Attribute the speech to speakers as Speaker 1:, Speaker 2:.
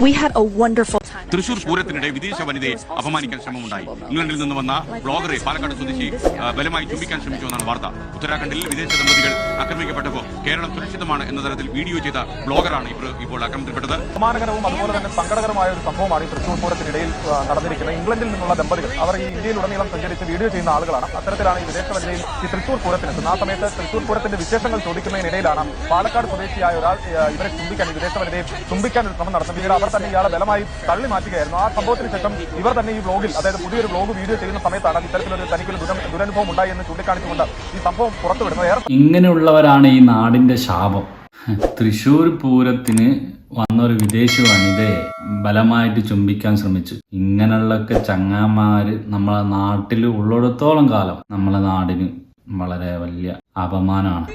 Speaker 1: We had a wonderful time.
Speaker 2: Thrissur പൂരത്തിനിടെ വിദേശ വനിതയെ അപമാനിക്കാൻ ശ്രമമുണ്ടായി. ഇംഗ്ലണ്ടിൽ നിന്ന് വന്ന ബ്ലോഗറെ പാലക്കാട് സ്വദേശി ബലമായി ചുംബിക്കാൻ ശ്രമിച്ചുവെന്നാണ് വാർത്ത. ഉത്തരാഖണ്ഡിൽ വിദേശ ദമ്പതികൾ ആക്രമിക്കപ്പെട്ടപ്പോൾ കേരളം സുരക്ഷിതമാണ് എന്ന തരത്തിൽ വീഡിയോ ചെയ്ത ബ്ലോഗറാണ് ഇപ്പോൾ ആക്രമണത്തിൽപ്പെട്ടത്.
Speaker 3: സമാനകരവും അതുപോലെ തന്നെ സങ്കടകരമായ ഒരു സംഭവമാണ് ഈ തൃശൂർ പൂരത്തിനിടയിൽ നടന്നിരിക്കുന്നത്. ഇംഗ്ലണ്ടിൽ നിന്നുള്ള ദമ്പതികൾ അവർ ഈ ഇന്ത്യയിലുടനീളം സഞ്ചരിച്ച് വീഡിയോ ചെയ്യുന്ന ആളുകളാണ്. അത്തരത്തിലാണ് ഈ വിദേശ വനിതയിൽ ഈ തൃശൂർ പൂരത്തിനെത്തുന്നത്. ആ സമയത്ത് തൃശൂർ പൂരത്തിന്റെ വിശേഷങ്ങൾ ചോദിക്കുന്നതിനിടയിലാണ് പാലക്കാട് സ്വദേശിയായ ഒരാൾ ഇവരെ ചുംബിക്കാൻ, ഈ വിദേശ വനിതയെ ചുംബിക്കാൻ ഒരു ശ്രമം നടത്തുന്നത്. പിന്നീട് അവർ തന്നെ ഇയാളെ ബലമായി തള്ളി മാറ്റുകയായിരുന്നു. ആ സംഭവത്തിന് ശേഷം ഇവർ തന്നെ ഈ വ്ലോഗിൽ, അതായത് പുതിയൊരു വ്ലോഗ് വീഡിയോ ചെയ്യുന്ന സമയത്താണ് ഇത്തരത്തിലൊരു തനിക്കൊരു ദുരനുഭവം ഉണ്ടായി എന്ന് ചൂണ്ടിക്കാണിച്ചുകൊണ്ട് ഈ സംഭവം പുറത്തുവിടുന്നത്.
Speaker 4: ഇങ്ങനെയുള്ളവരാണ് ഈ നാടിന്റെ ശാപം. തൃശ്ശൂർ പൂരത്തിന് വന്ന ഒരു വിദേശ വനിതയെ ബലമായിട്ട് ചുംബിക്കാൻ ശ്രമിച്ചു. ഇങ്ങനെയുള്ളൊക്കെ ചങ്ങാമാര് നമ്മളെ നാട്ടിൽ ഉള്ളിടത്തോളം കാലം നമ്മളെ നാടിന് വളരെ വലിയ അപമാനമാണ്.